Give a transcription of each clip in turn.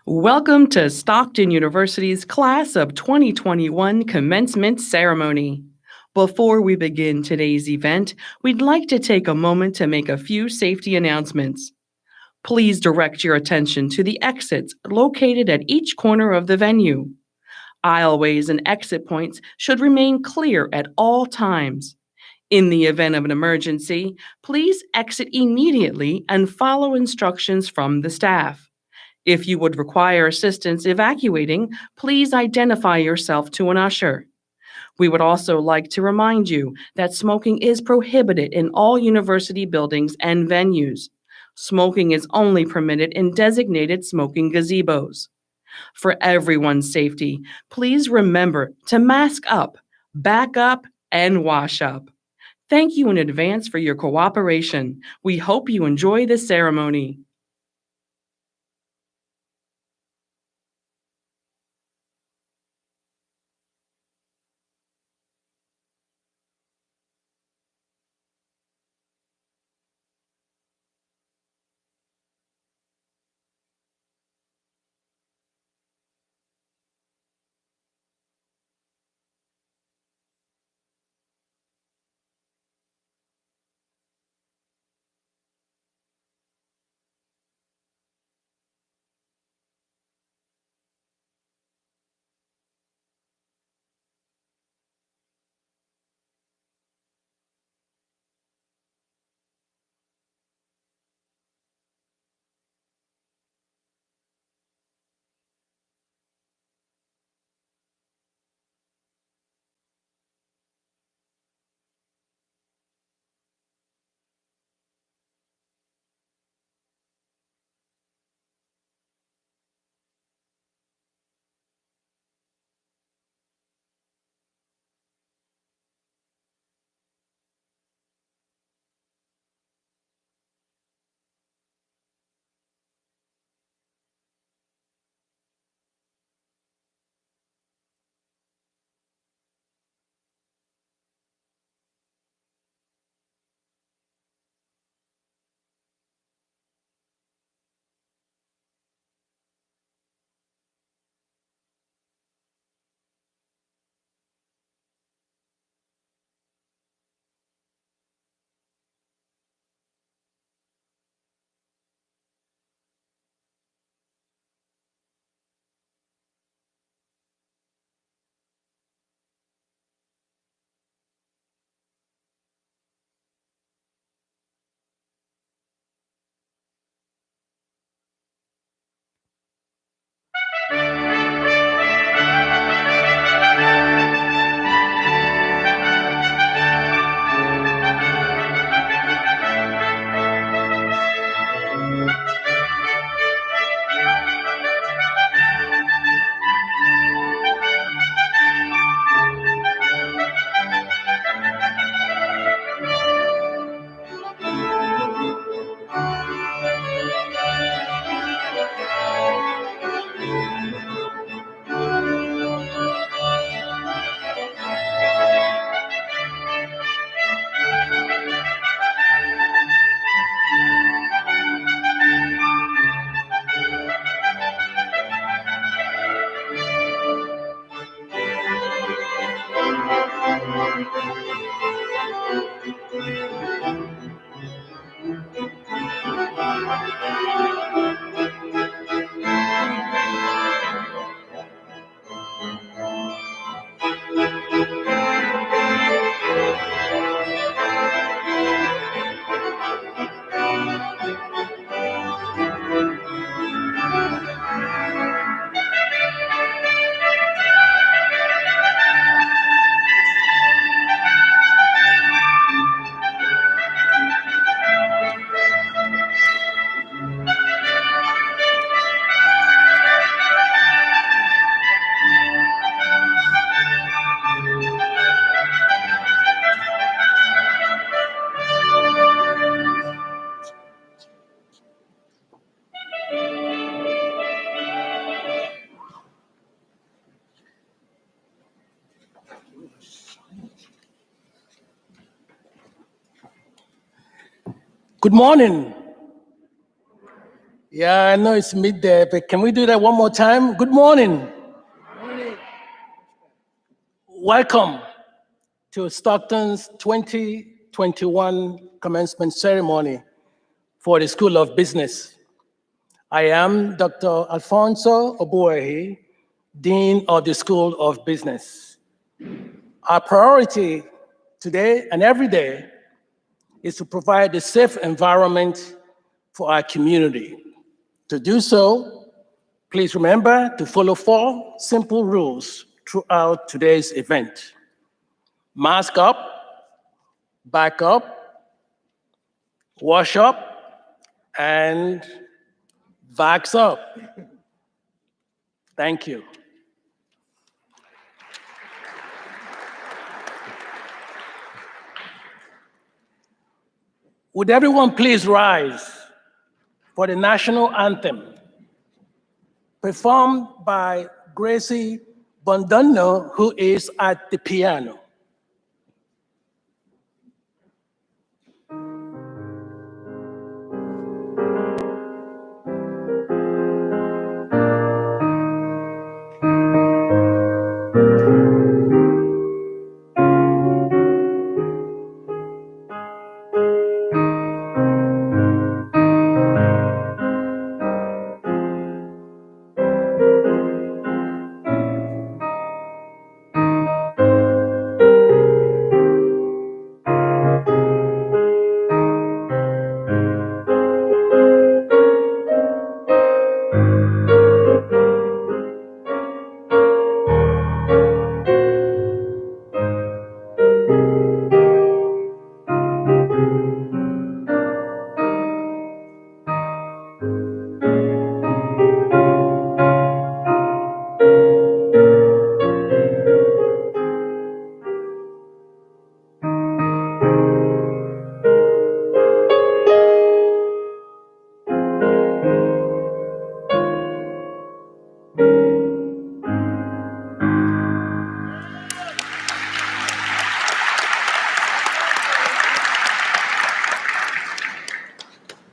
Welcome to Stockton University's Class of 2021 Commencement Ceremony. Before we begin today's event, we'd like to take a moment to make a few safety announcements. Please direct your attention to the exits located at each corner of the venue. Aisleways and exit points should remain clear at all times. In the event of an emergency, please exit immediately and follow instructions from the staff. If you would require assistance evacuating, please identify yourself to an usher. We would also like to remind you that smoking is prohibited in all university buildings and venues. Smoking is only permitted in designated smoking gazebos. For everyone's safety, please remember to mask up, back up, and wash up. Thank you in advance for your cooperation. We hope you enjoy the ceremony. Good morning. Yeah, I know it's midday, but can we do that one more time? Good morning. Welcome to Stockton's 2021 commencement ceremony for the School of Business. I am Dr. Alfonso Obuehi, Dean of the School of Business. Our priority today and every day is to provide a safe environment for our community. To do so, please remember to follow 4 simple rules throughout today's event. Mask up, back up, wash up, and vax up. Thank you. Would everyone please rise for the national anthem, performed by Gracie Bondanno, who is at the piano.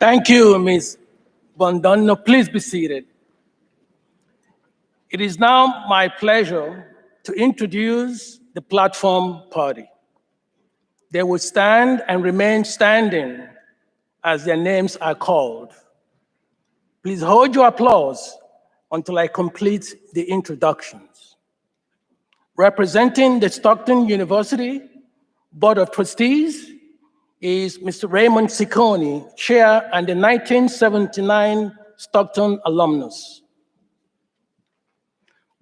Thank you, Ms. Bondanno. Please be seated. It is now my pleasure to introduce the platform party. They will stand and remain standing as their names are called. Please hold your applause until I complete the introductions. Representing the Stockton University Board of Trustees is Mr. Raymond Ciccone, Chair and the 1979 Stockton alumnus.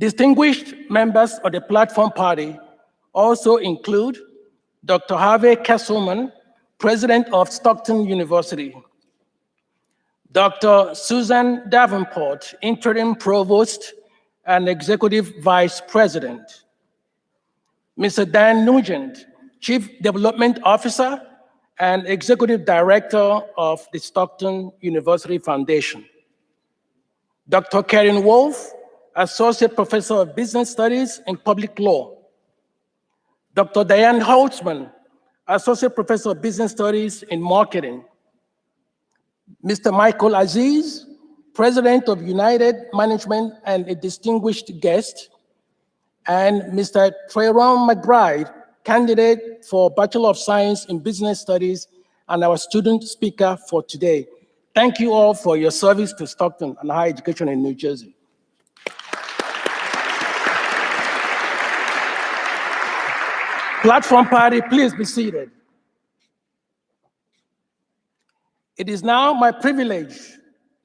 Distinguished members of the platform party also include Dr. Harvey Kesselman, President of Stockton University, Dr. Susan Davenport, Interim Provost and Executive Vice President, Mr. Dan Nugent, Chief Development Officer and Executive Director of the Stockton University Foundation, Dr. Karen Wolf, Associate Professor of Business Studies and Public Law, Dr. Diane Holtzman, Associate Professor of Business Studies and Marketing, Mr. Michael Aziz, President of United Management and a distinguished guest, and Mr. Trayron McBride, candidate for Bachelor of Science in Business Studies and our student speaker for today. Thank you all for your service to Stockton and higher education in New Jersey. Platform party, please be seated. It is now my privilege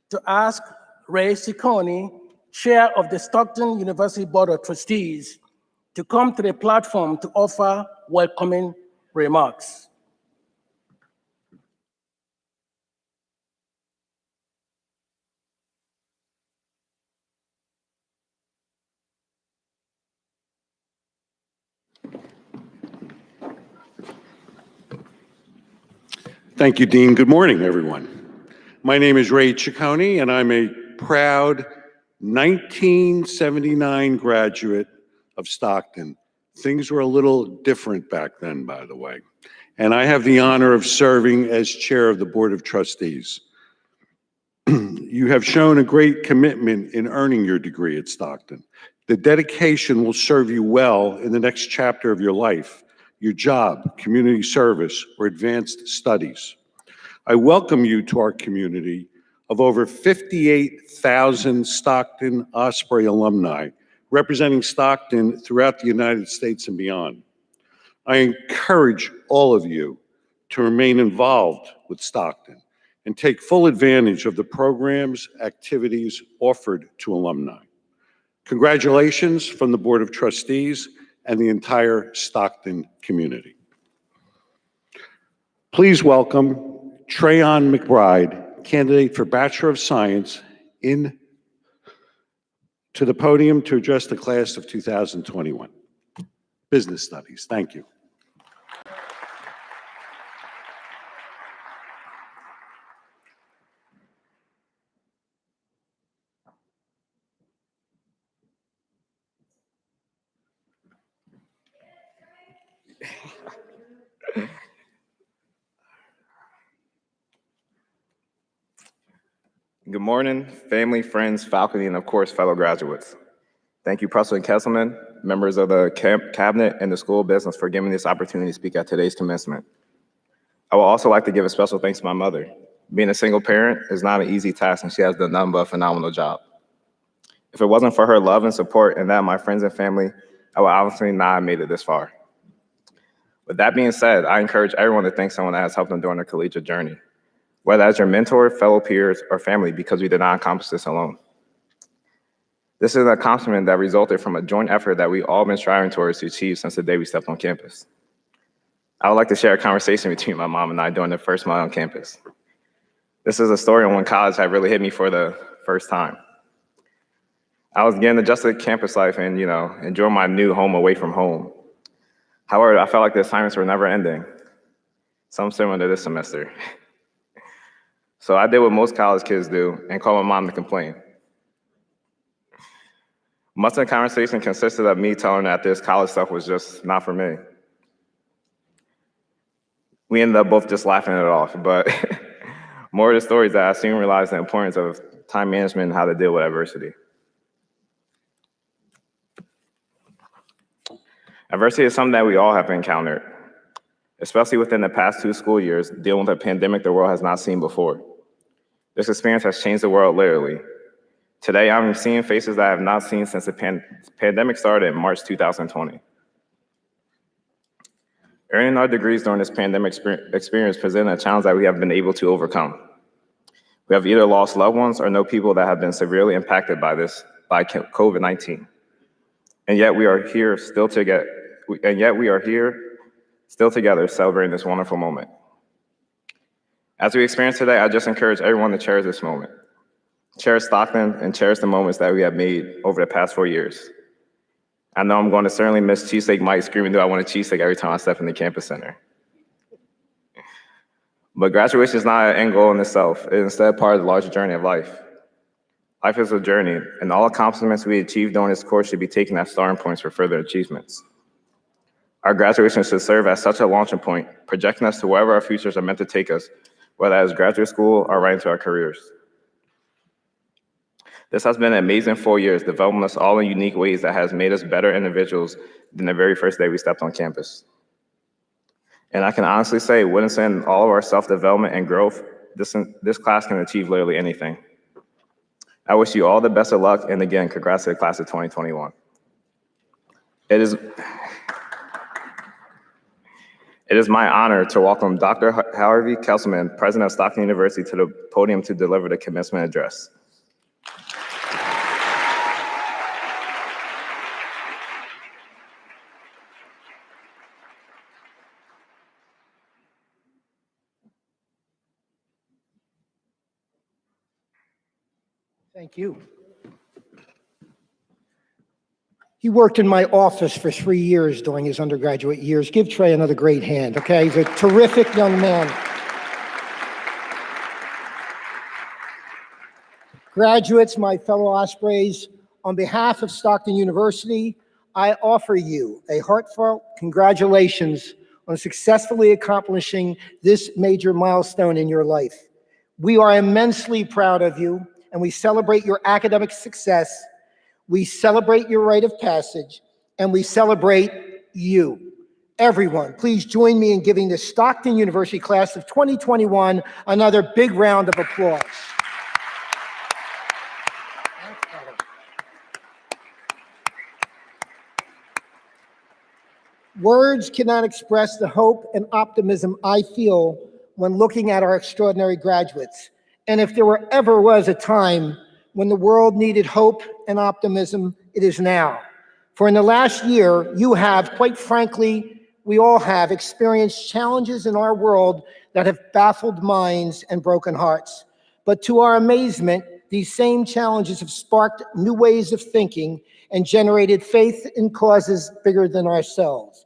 to ask Ray Ciccone, Chair of the Stockton University Board of Trustees, to come to the platform to offer welcoming remarks. Thank you, Dean. Good morning, everyone. My name is Ray Ciccone, and I'm a proud 1979 graduate of Stockton. Things were a little different back then, by the way. And I have the honor of serving as chair of the Board of Trustees. You have shown a great commitment in earning your degree at Stockton. The dedication will serve you well in the next chapter of your life, your job, community service, or advanced studies. I welcome you to our community of over 58,000 Stockton Osprey alumni, representing Stockton throughout the United States and beyond. I encourage all of you to remain involved with Stockton and take full advantage of the programs, activities offered to alumni. Congratulations from the Board of Trustees and the entire Stockton community. Please welcome Trayon McBride, candidate for Bachelor of Science, to the podium to address the class of 2021. Business Studies. Thank you. Good morning, family, friends, faculty, and of course, fellow graduates. Thank you, President Kesselman, members of the cabinet, and the School of Business for giving me this opportunity to speak at today's commencement. I would also like to give a special thanks to my mother. Being a single parent is not an easy task, and she has done nothing but a phenomenal job. If it wasn't for her love and support and that of my friends and family, I would obviously not have made it this far. With that being said, I encourage everyone to thank someone that has helped them during their collegiate journey, whether as your mentor, fellow peers, or family, because we did not accomplish this alone. This is an accomplishment that resulted from a joint effort that we've all been striving towards to achieve since the day we stepped on campus. I would like to share a conversation between my mom and I during the first month on campus. This is a story on when college had really hit me for the first time. I was getting adjusted to campus life and, enjoying my new home away from home. However, I felt like the assignments were never ending. Some similar to this semester. So I did what most college kids do and called my mom to complain. Much of the conversation consisted of me telling her that this college stuff was just not for me. We ended up both just laughing it off, but more of the story is that I soon realized the importance of time management and how to deal with adversity. Adversity is something that we all have encountered, especially within the past 2 school years, dealing with a pandemic the world has not seen before. This experience has changed the world literally. Today, I'm seeing faces that I have not seen since the pandemic started in March 2020. Earning our degrees during this pandemic experience presented a challenge that we have been able to overcome. We have either lost loved ones or know people that have been severely impacted by COVID-19. And yet we are here still together celebrating this wonderful moment. As we experience today, I just encourage everyone to cherish this moment. Cherish Stockton and cherish the moments that we have made over the past 4 years. I know I'm going to certainly miss Cheesesteak Mike screaming, "Do I want a cheesesteak?" every time I step in the campus center. But graduation is not an end goal in itself. It is instead part of the larger journey of life. Life is a journey, and all accomplishments we achieve during this course should be taken as starting points for further achievements. Our graduation should serve as such a launching point, projecting us to wherever our futures are meant to take us, whether as graduate school or right into our careers. This has been an amazing 4 years, developing us all in unique ways that has made us better individuals than the very first day we stepped on campus. And I can honestly say, witnessing all of our self-development and growth, this class can achieve literally anything. I wish you all the best of luck, and again, congrats to the class of 2021. It is my honor to welcome Dr. Honorary Kesselman, President of Stockton University, to the podium to deliver the commencement address. Thank you. He worked in my office for 3 years during his undergraduate years. Give Trey another great hand, okay? He's a terrific young man. Graduates, my fellow Ospreys, on behalf of Stockton University, I offer you a heartfelt congratulations on successfully accomplishing this major milestone in your life. We are immensely proud of you, and we celebrate your academic success. We celebrate your rite of passage, and we celebrate you. Everyone, please join me in giving the Stockton University class of 2021 another big round of applause. Words cannot express the hope and optimism I feel when looking at our extraordinary graduates. And if there ever was a time when the world needed hope and optimism, it is now. For in the last year, you have, quite frankly, we all have experienced challenges in our world that have baffled minds and broken hearts. But to our amazement, these same challenges have sparked new ways of thinking and generated faith in causes bigger than ourselves.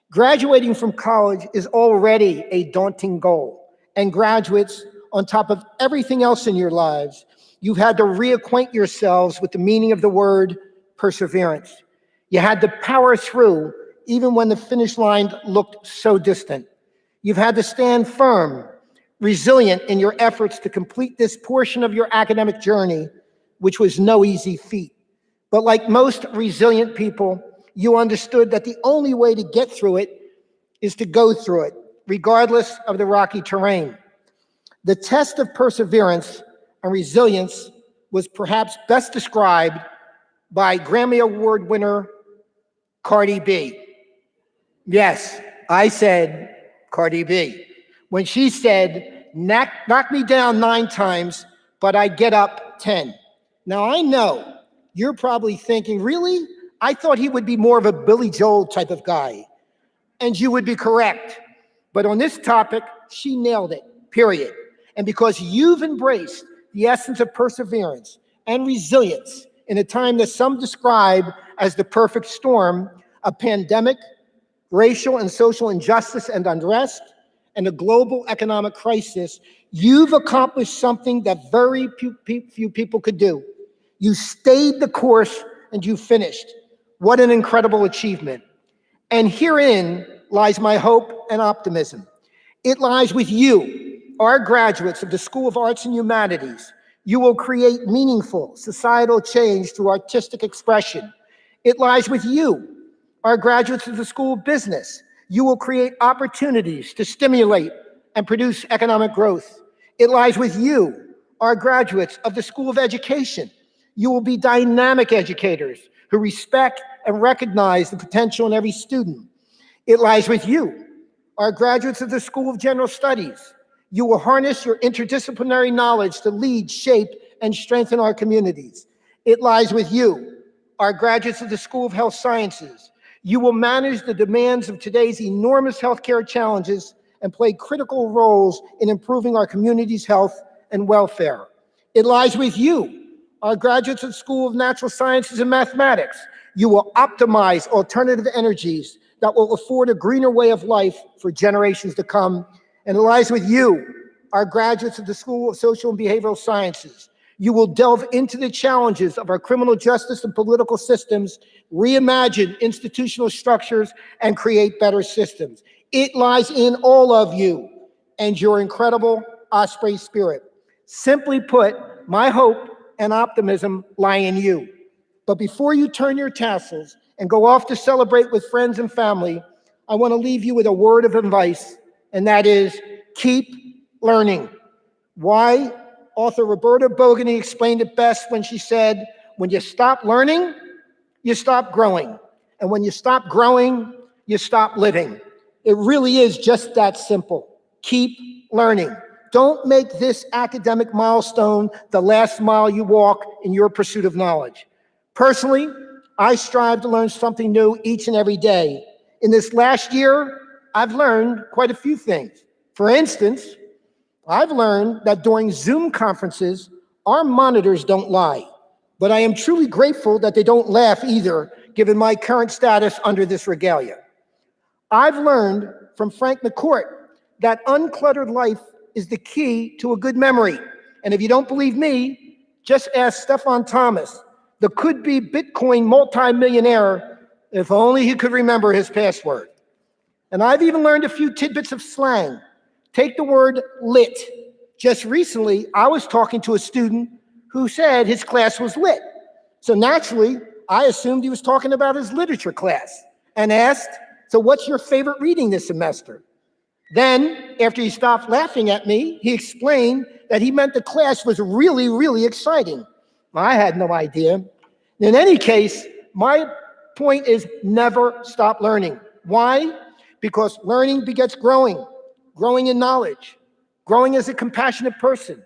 Graduating from college is already a daunting goal. And graduates, on top of everything else in your lives, you've had to reacquaint yourselves with the meaning of the word perseverance. You had to power through even when the finish line looked so distant. You've had to stand firm, resilient in your efforts to complete this portion of your academic journey, which was no easy feat. But like most resilient people, you understood that the only way to get through it is to go through it, regardless of the rocky terrain. The test of perseverance and resilience was perhaps best described by Grammy Award winner Cardi B. Yes, I said Cardi B. When she said, knock me down 9 times, but I get up 10. Now I know you're probably thinking, really? I thought he would be more of a Billy Joel type of guy. And you would be correct. But on this topic, she nailed it, period. And because you've embraced the essence of perseverance and resilience in a time that some describe as the perfect storm, a pandemic, racial and social injustice and unrest, and a global economic crisis, you've accomplished something that very few people could do. You stayed the course and you finished. What an incredible achievement. And herein lies my hope and optimism. It lies with you, our graduates of the School of Arts and Humanities. You will create meaningful societal change through artistic expression. It lies with you, our graduates of the School of Business. You will create opportunities to stimulate and produce economic growth. It lies with you, our graduates of the School of Education. You will be dynamic educators who respect and recognize the potential in every student. It lies with you, our graduates of the School of General Studies. You will harness your interdisciplinary knowledge to lead, shape, and strengthen our communities. It lies with you, our graduates of the School of Health Sciences. You will manage the demands of today's enormous healthcare challenges and play critical roles in improving our community's health and welfare. It lies with you, our graduates of the School of Natural Sciences and Mathematics. You will optimize alternative energies that will afford a greener way of life for generations to come. And it lies with you, our graduates of the School of Social and Behavioral Sciences. You will delve into the challenges of our criminal justice and political systems, reimagine institutional structures, and create better systems. It lies in all of you and your incredible Osprey spirit. Simply put, my hope and optimism lie in you. But before you turn your tassels and go off to celebrate with friends and family, I want to leave you with a word of advice, and that is, keep learning. Why? Author Roberta Bogany explained it best when she said, when you stop learning, you stop growing. And when you stop growing, you stop living. It really is just that simple. Keep learning. Don't make this academic milestone the last mile you walk in your pursuit of knowledge. Personally, I strive to learn something new each and every day. In this last year, I've learned quite a few things. For instance, I've learned that during Zoom conferences, our monitors don't lie. But I am truly grateful that they don't laugh either, given my current status under this regalia. I've learned from Frank McCourt that uncluttered life is the key to a good memory. And if you don't believe me, just ask Stefan Thomas, the could-be Bitcoin multimillionaire, if only he could remember his password. And I've even learned a few tidbits of slang. Take the word lit. Just recently, I was talking to a student who said his class was lit. So naturally, I assumed he was talking about his literature class and asked, so what's your favorite reading this semester? Then, after he stopped laughing at me, he explained that he meant the class was really, really exciting. I had no idea. In any case, my point is never stop learning. Why? Because learning begets growing, growing in knowledge, growing as a compassionate person,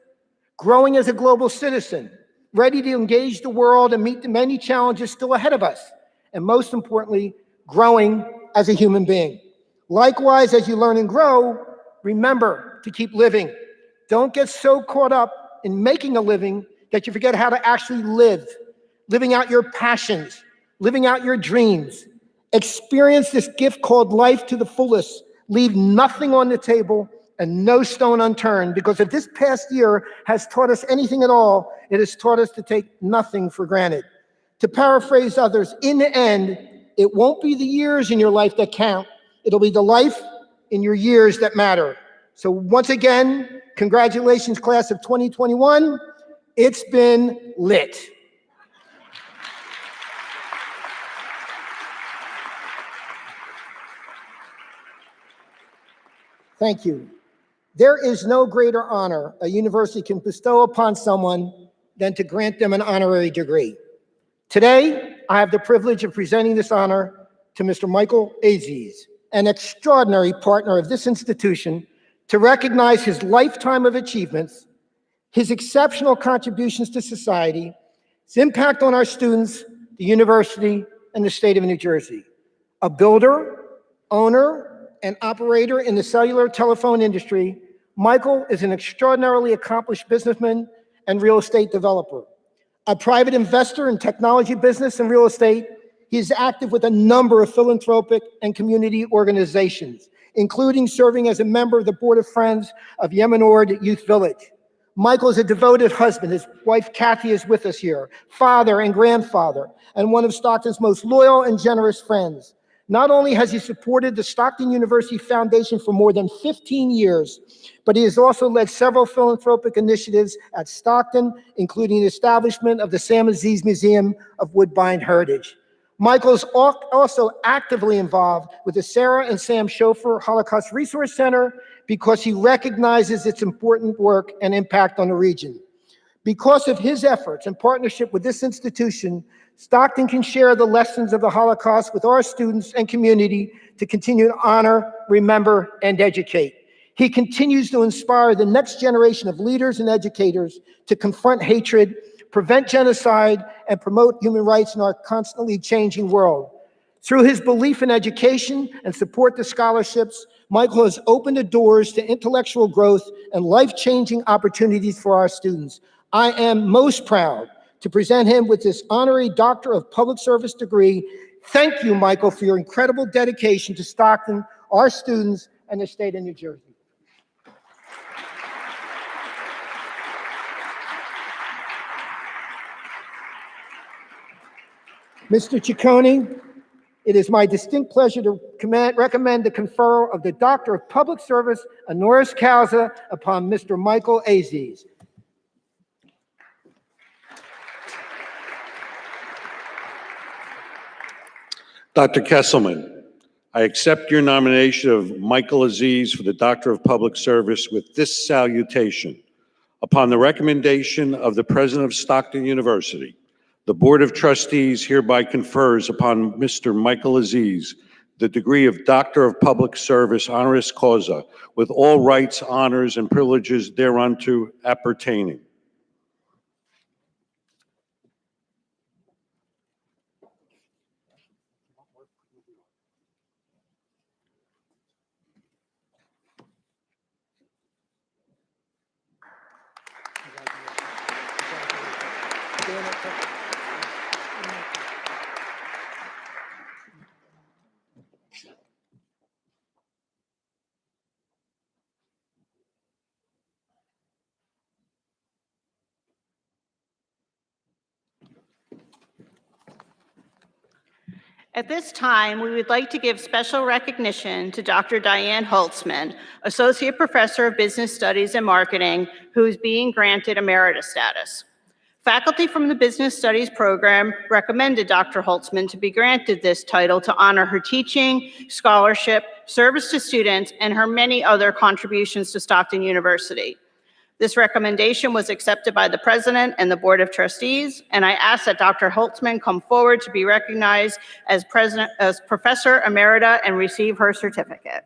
growing as a global citizen, ready to engage the world and meet the many challenges still ahead of us, and most importantly, growing as a human being. Likewise, as you learn and grow, remember to keep living. Don't get so caught up in making a living that you forget how to actually live, living out your passions, living out your dreams. Experience this gift called life to the fullest. Leave nothing on the table and no stone unturned, because if this past year has taught us anything at all, it has taught us to take nothing for granted. To paraphrase others, in the end, it won't be the years in your life that count. It'll be the life in your years that matter. So once again, congratulations, class of 2021. It's been lit. Thank you. There is no greater honor a university can bestow upon someone than to grant them an honorary degree. Today, I have the privilege of presenting this honor to Mr. Michael Aziz, an extraordinary partner of this institution, to recognize his lifetime of achievements, his exceptional contributions to society, his impact on our students, the university, and the state of New Jersey. A builder, owner, and operator in the cellular telephone industry, Michael is an extraordinarily accomplished businessman and real estate developer. A private investor in technology business and real estate, he is active with a number of philanthropic and community organizations, including serving as a member of the Board of Friends of Yemenord Youth Village. Michael is a devoted husband. His wife, Kathy, is with us here, father and grandfather, and one of Stockton's most loyal and generous friends. Not only has he supported the Stockton University Foundation for more than 15 years, but he has also led several philanthropic initiatives at Stockton, including the establishment of the Sam Aziz Museum of Woodbine Heritage. Michael is also actively involved with the Sarah and Sam Schofer Holocaust Resource Center because he recognizes its important work and impact on the region. Because of his efforts and partnership with this institution, Stockton can share the lessons of the Holocaust with our students and community to continue to honor, remember, and educate. He continues to inspire the next generation of leaders and educators to confront hatred, prevent genocide, and promote human rights in our constantly changing world. Through his belief in education and support to scholarships, Michael has opened the doors to intellectual growth and life-changing opportunities for our students. I am most proud to present him with this honorary Doctor of Public Service degree. Thank you, Michael, for your incredible dedication to Stockton, our students, and the state of New Jersey. Mr. Ciccone, it is my distinct pleasure to recommend the conferral of the Doctor of Public Service honoris causa upon Mr. Michael Aziz. Dr. Kesselman, I accept your nomination of Michael Aziz for the Doctor of Public Service with this salutation. Upon the recommendation of the President of Stockton University, the Board of Trustees hereby confers upon Mr. Michael Aziz the degree of Doctor of Public Service honoris causa with all rights, honors, and privileges thereunto appertaining. At this time, we would like to give special recognition to Dr. Diane Holtzman, Associate Professor of Business Studies and Marketing, who is being granted emeritus status. Faculty from the Business Studies program recommended Dr. Holtzman to be granted this title to honor her teaching, scholarship, service to students, and her many other contributions to Stockton University. This recommendation was accepted by the President and the Board of Trustees, and I ask that Dr. Holtzman come forward to be recognized as Professor Emerita and receive her certificate.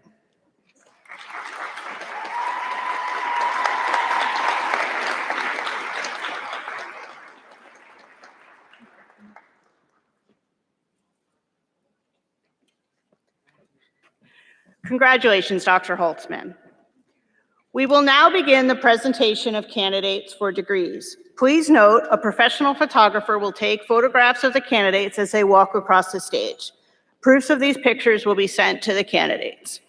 Congratulations, Dr. Holtzman. We will now begin the presentation of candidates for degrees. Please note, a professional photographer will take photographs of the candidates as they walk across the stage. Proofs of these pictures will be sent to the candidates.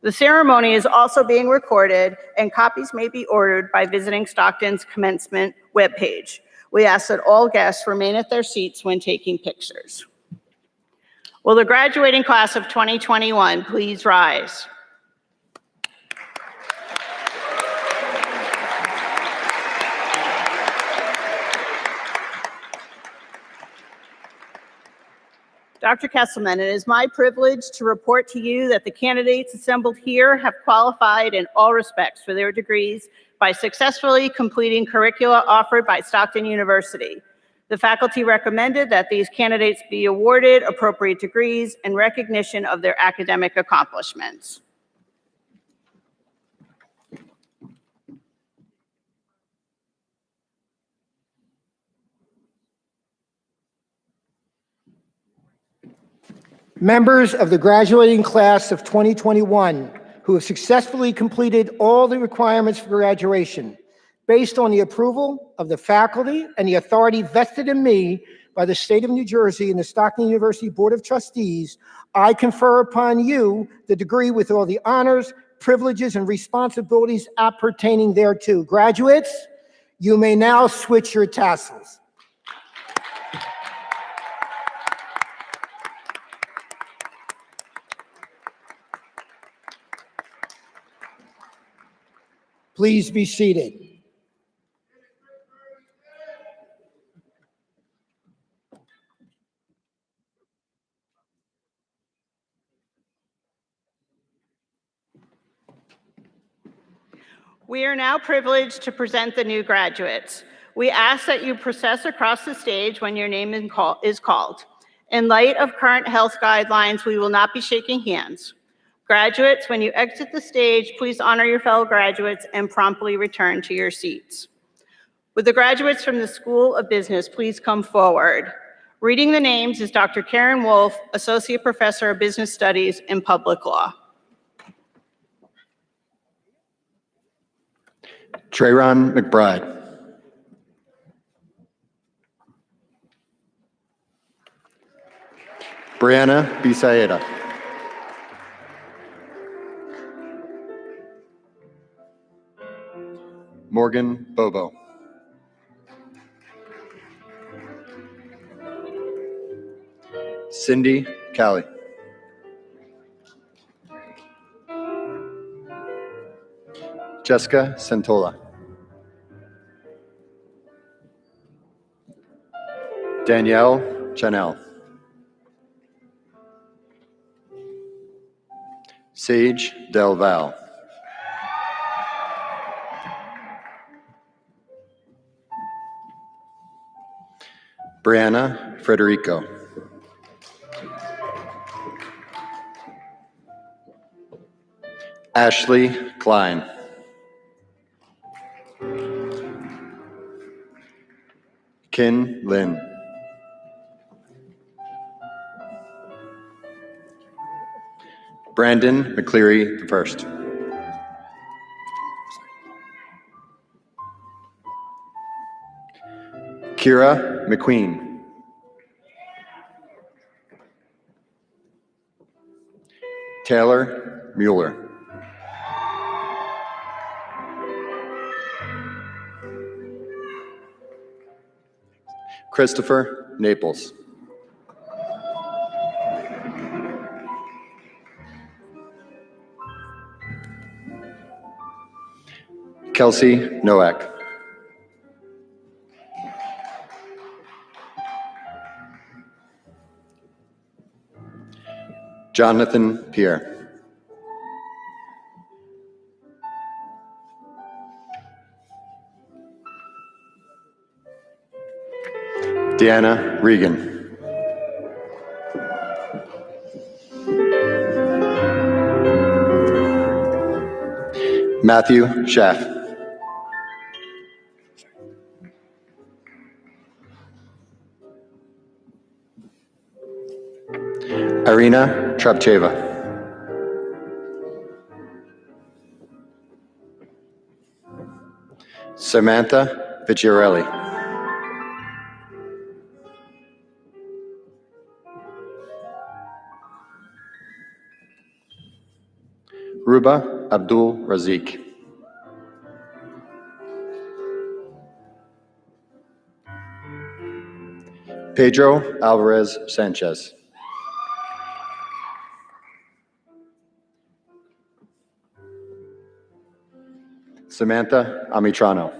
The ceremony is also being recorded, and copies may be ordered by visiting Stockton's Commencement webpage. We ask that all guests remain at their seats when taking pictures. Will the graduating class of 2021 please rise? Dr. Kesselman, it is my privilege to report to you that the candidates assembled here have qualified in all respects for their degrees by successfully completing curricula offered by Stockton University. The faculty recommended that these candidates be awarded appropriate degrees in recognition of their academic accomplishments. Members of the graduating class of 2021 who have successfully completed all the requirements for graduation, based on the approval of the faculty and the authority vested in me by the State of New Jersey and the Stockton University Board of Trustees, I confer upon you the degree with all the honors, privileges, and responsibilities appertaining thereto. Graduates, you may now switch your tassels. Please be seated. We are now privileged to present the new graduates. We ask that you process across the stage when your name is called. In light of current health guidelines, we will not be shaking hands. Graduates, when you exit the stage, please honor your fellow graduates and promptly return to your seats. Would the graduates from the School of Business please come forward? Reading the names is Dr. Karen Wolf, Associate Professor of Business Studies and Public Law. Trayron McBride. Brianna Bisaeda. Morgan Bobo. Cindy Callie. Jessica Santola. Danielle Chanel. Sage Del Val. Brianna Frederico. Ashley Klein. Kin Lin. Brandon McCleary I. Kira McQueen. Taylor Mueller. Christopher Naples. Kelsey Nowak. Jonathan Pierre. Deanna Regan. Matthew Schaff. Irina Trapcheva. Samantha Viciarelli. Ruba Abdul Razik. Pedro Alvarez Sanchez. Samantha Amitrano.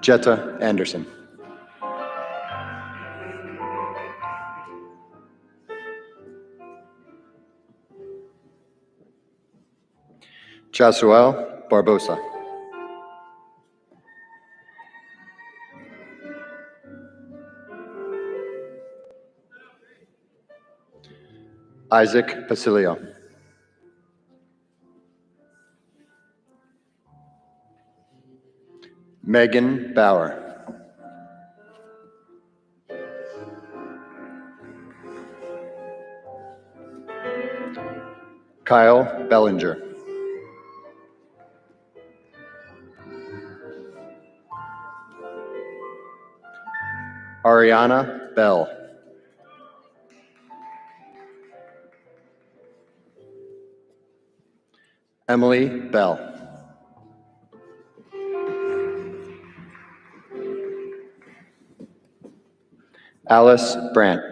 Jetta Anderson. Chasuel Barbosa. Isaac Pasilio. Megan Bauer. Kyle Bellinger. Ariana Bell. Emily Bell. Alice Brandt.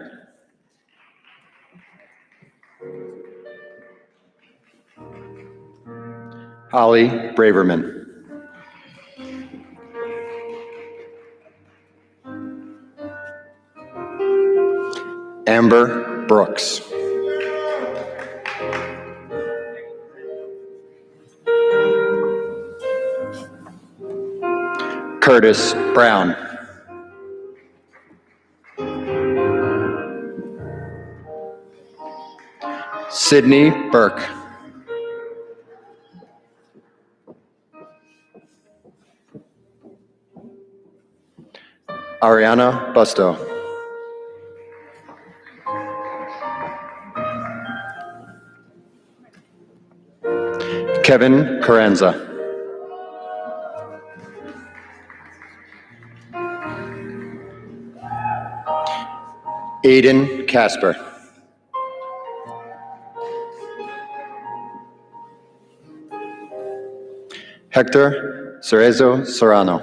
Holly Braverman. Amber Brooks. Curtis Brown. Sydney Burke. Ariana Busto. Kevin Carranza. Aiden Casper. Hector Cerezo Serrano.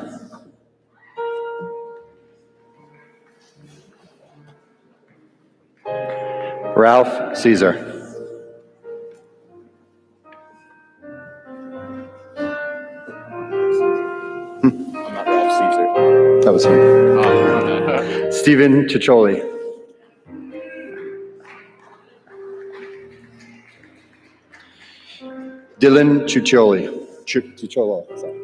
Ralph Caesar. I'm not Ralph Caesar. That was him. Stephen Ciccioli. Dylan Ciccioli. Cicciolo, sorry.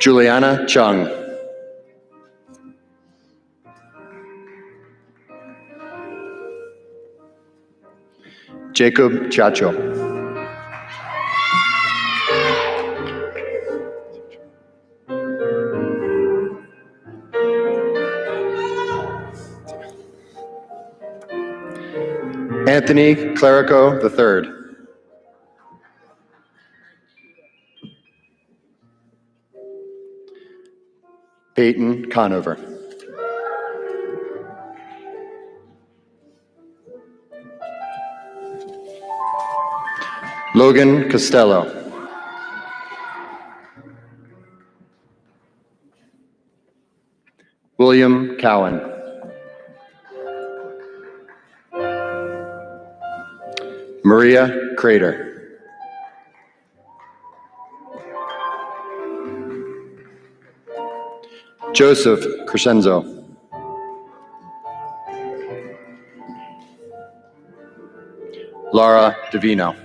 Juliana Chung. Jacob Chacho. Anthony Clerico III. Peyton Conover. Logan Costello. William Cowan. Maria Crater. Joseph Crescenzo. Laura Davino.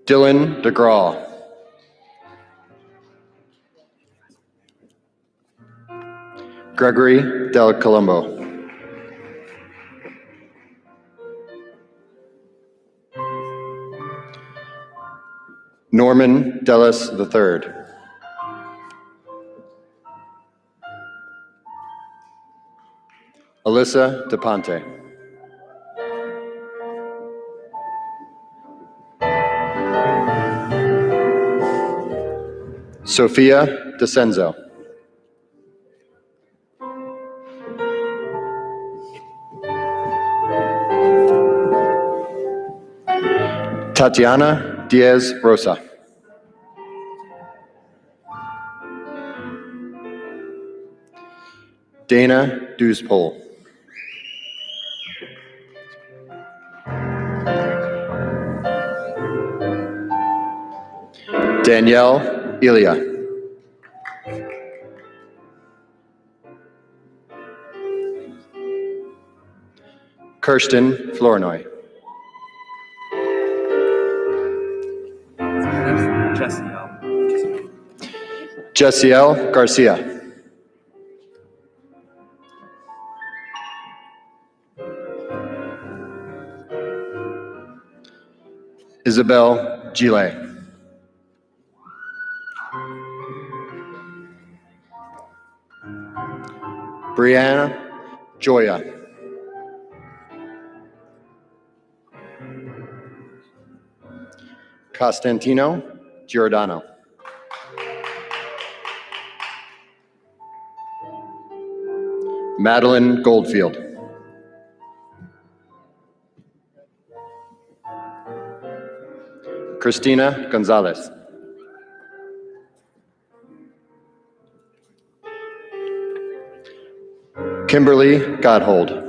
Dylan DeGraw. Gregory Del Colombo. Norman Dellis III. Alyssa DePonte. Sophia DeCenzo. Tatiana Diaz Rosa. Dana Duespol. Danielle Elia. Kirsten Flournoy. Jessiel Garcia. Isabel Gile. Brianna Joya. Costantino Giordano. Madeline Goldfield. Christina Gonzalez. Kimberly Gotthold.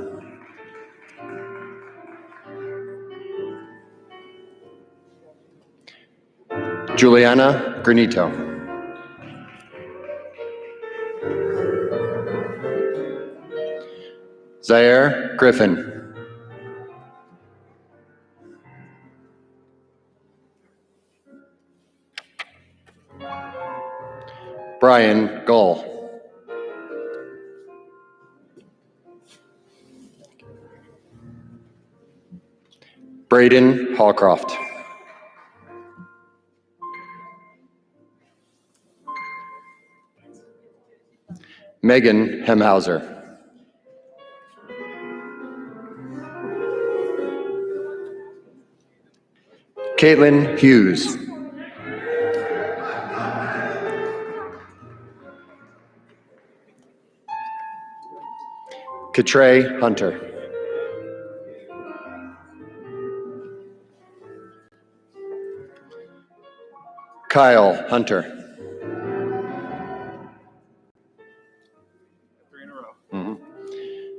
Juliana Granito. Zaire Griffin. Brian Gull. Braden Hallcroft. Megan Hemhauser. Caitlin Hughes. Katray Hunter. Kyle Hunter.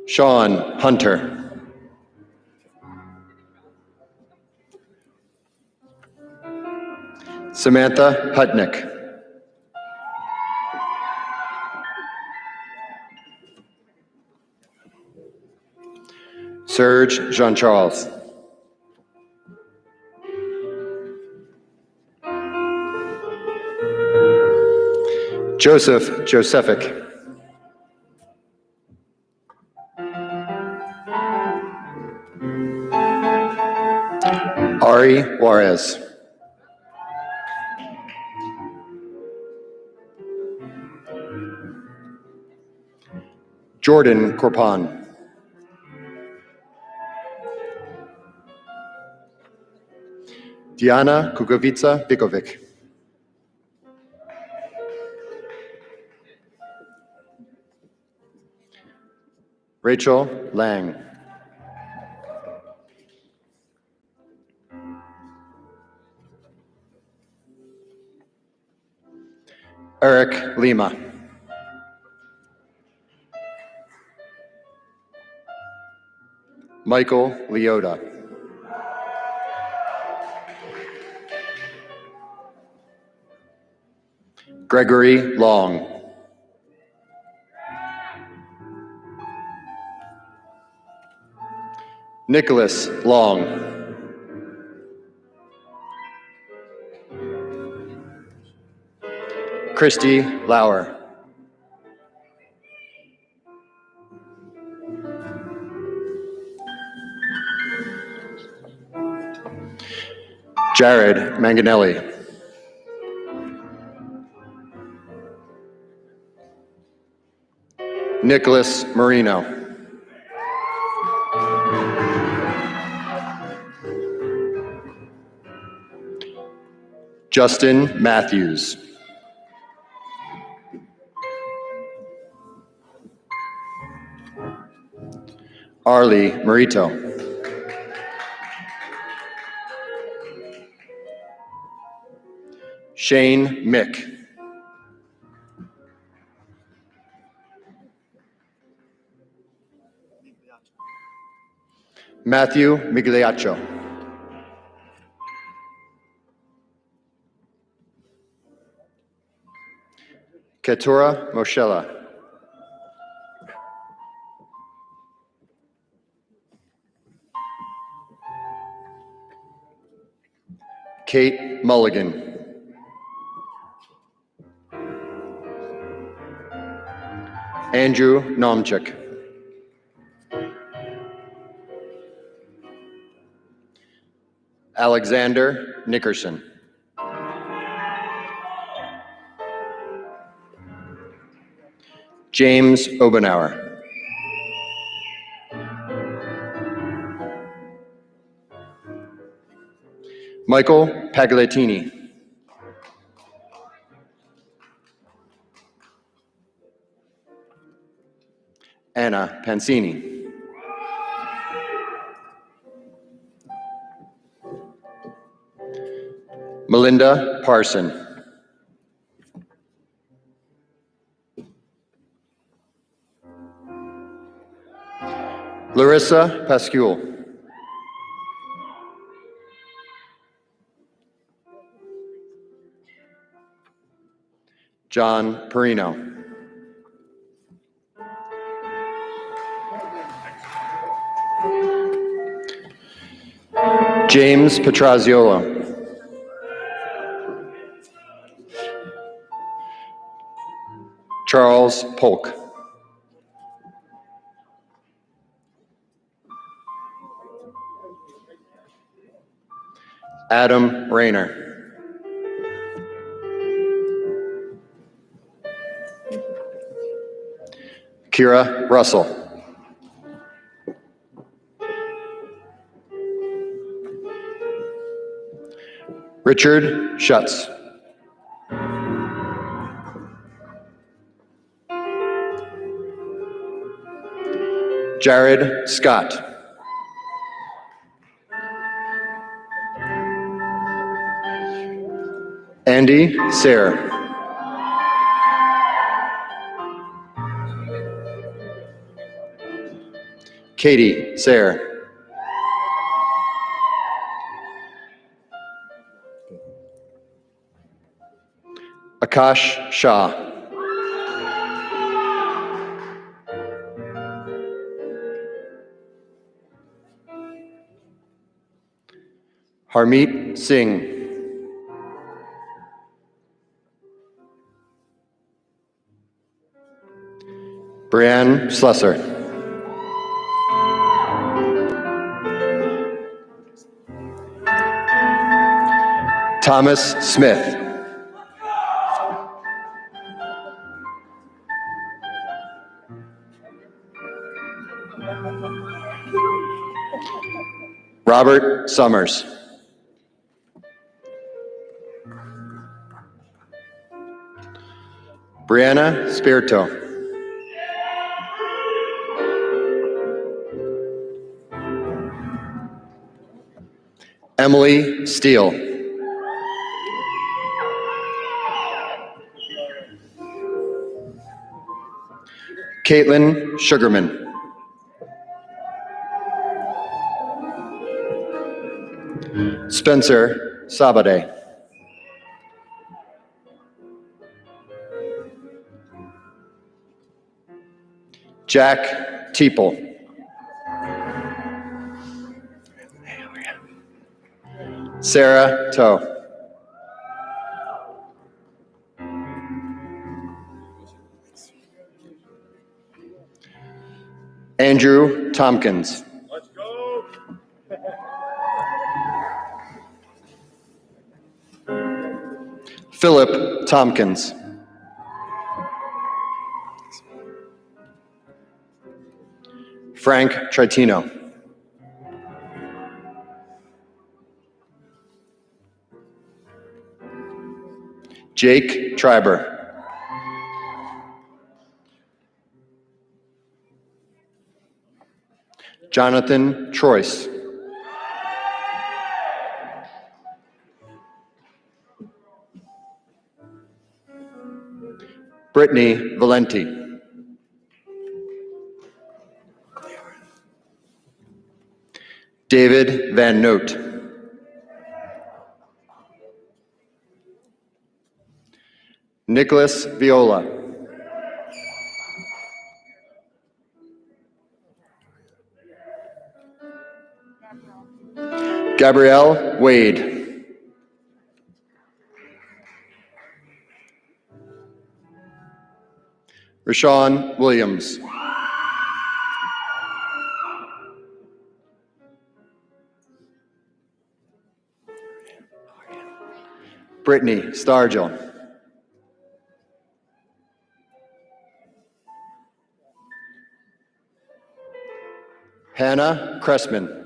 Sean Hunter. Samantha Hutnick. Serge Jean-Charles. Joseph Josephic. Ari Juarez. Jordan Corpon. Diana Kukovica Bikovic. Rachel Lang. Eric Lima. Michael Leota. Gregory Long. Nicholas Long. Christy Lauer. Jared Manganelli. Nicholas Marino. Justin Matthews. Arlie Marito. Shane Mick. Matthew Migliaccio. Keturah Moshella. Kate Mulligan. Andrew Nomchik. Alexander Nickerson. James Obenauer. Michael Pagliatini. Anna Pansini. Melinda Parson. Larissa Pascual. John Perino. James Petraziolo. Charles Polk. Adam Rayner. Kira Russell. Richard Schutz. Jared Scott. Andy Sayre. Katie Sayre. Akash Shah. Harmeet Singh. Brianne Slusser. Thomas Smith. Robert Summers. Brianna Spirito. Emily Steele. Caitlin Sugarman. Spencer Sabade. Jack Teeple. Sarah Toe. Andrew Tompkins. Let's go. Philip Tompkins. Frank Tritino. Jake Triber. Jonathan Troyce. Brittany Valenti. David Van Noot. Nicholas Viola. Gabrielle Wade. Rashawn Williams. Brittany Stargell. Hannah Cressman.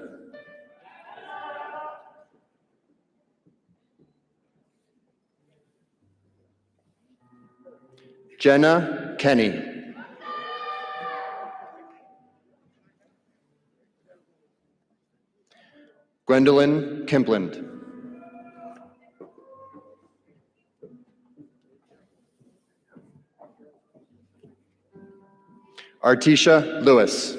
Jenna Kenny. Gwendolyn Kimpland. Artisha Lewis.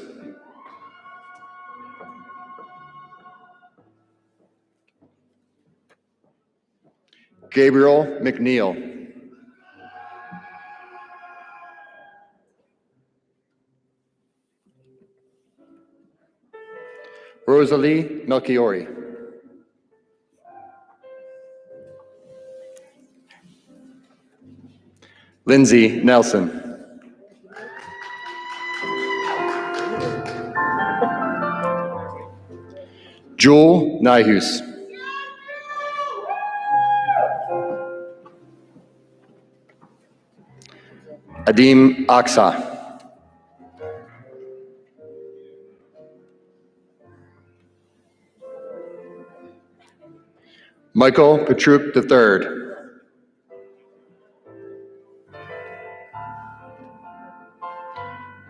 Gabriel McNeil. Rosalie Melchiori. Lindsay Nelson. Jewel Nyhus. Adim Aksa. Michael Petruk III.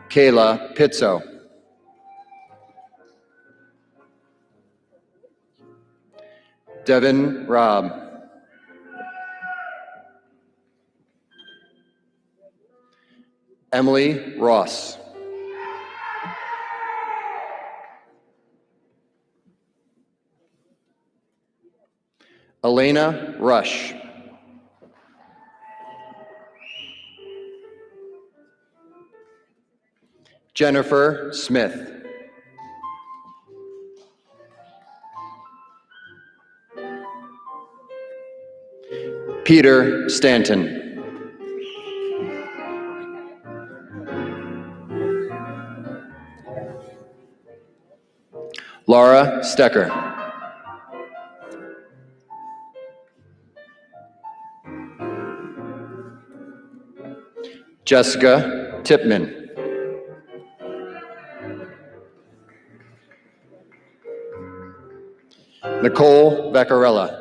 Kayla Pizzo. Devin Robb. Emily Ross. Elena Rush. Jennifer Smith. Peter Stanton. Laura Stecker. Jessica Tipman. Nicole Vaccarella.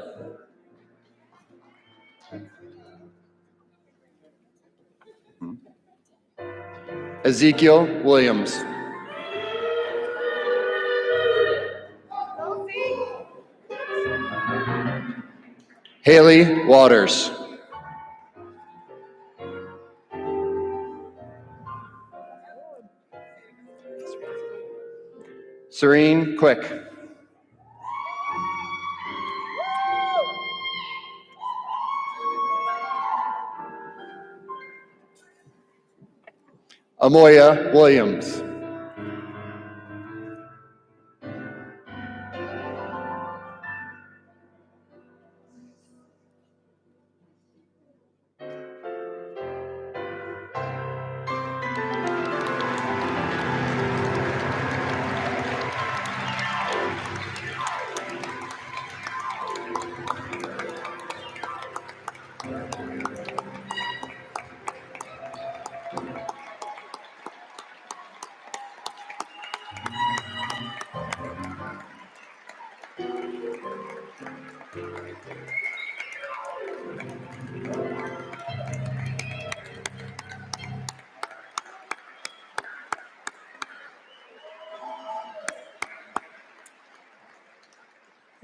Ezekiel Williams. Haley Waters. Serene Quick. Amoya Williams.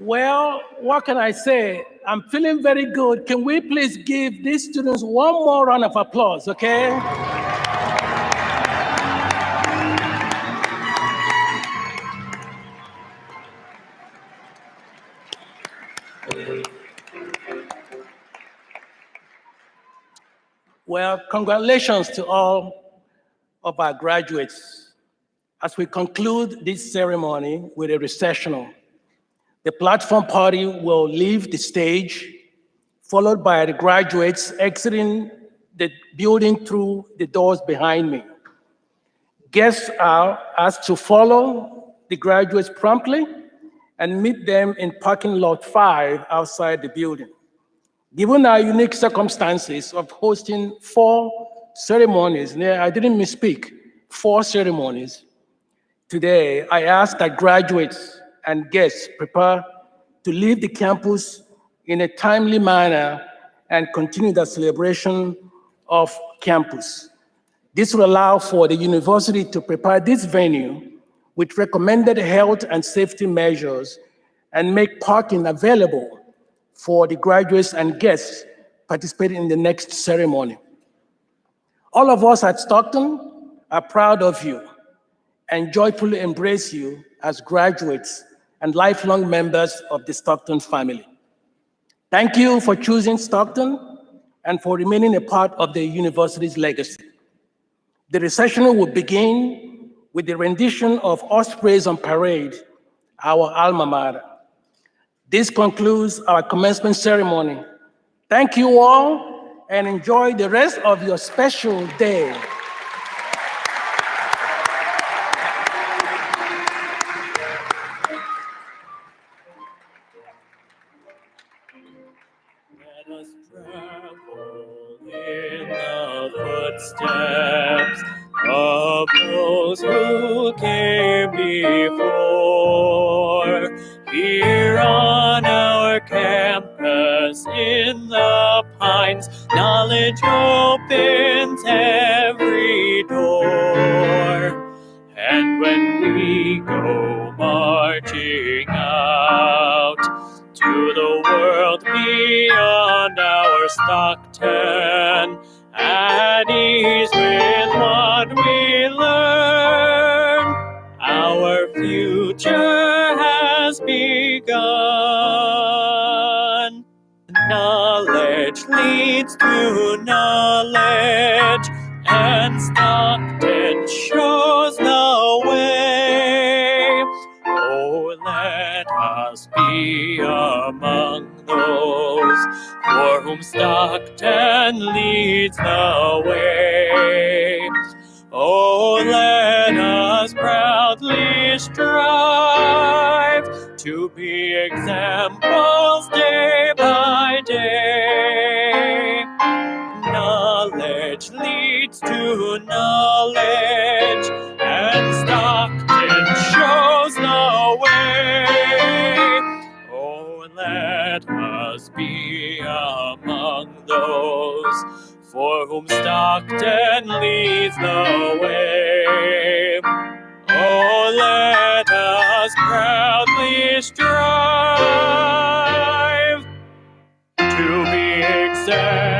Well, what can I say? I'm feeling very good. Can we please give these students one more round of applause, okay? Well, congratulations to all of our graduates. As we conclude this ceremony with a recessional, the platform party will leave the stage, followed by the graduates exiting the building through the doors behind me. Guests are asked to follow the graduates promptly and meet them in parking lot 5 outside the building. Given our unique circumstances of hosting 4 ceremonies, I didn't misspeak, 4 ceremonies, today I ask that graduates and guests prepare to leave the campus in a timely manner and continue the celebration of campus. This will allow for the university to prepare this venue with recommended health and safety measures and make parking available for the graduates and guests participating in the next ceremony. All of us at Stockton are proud of you and joyfully embrace you as graduates and lifelong members of the Stockton family. Thank you for choosing Stockton and for remaining a part of the university's legacy. The recessional will begin with the rendition of Ospreys on Parade, our alma mater. This concludes our commencement ceremony. Thank you all and enjoy the rest of your special day. Let us travel in the footsteps of those who came before. Here on our campus in the Pines, knowledge opens every door. And when we go marching out to the world beyond our Stockton, at ease with what we learn, our future has begun. Knowledge leads to knowledge, and Stockton shows the way. Oh, let us be among those for whom Stockton leads the way. Oh, let us proudly strive to be examples day by day. Knowledge leads to knowledge, and Stockton shows the way. Oh, let us be among those for whom Stockton leads the way. Oh, let us proudly strive to be examples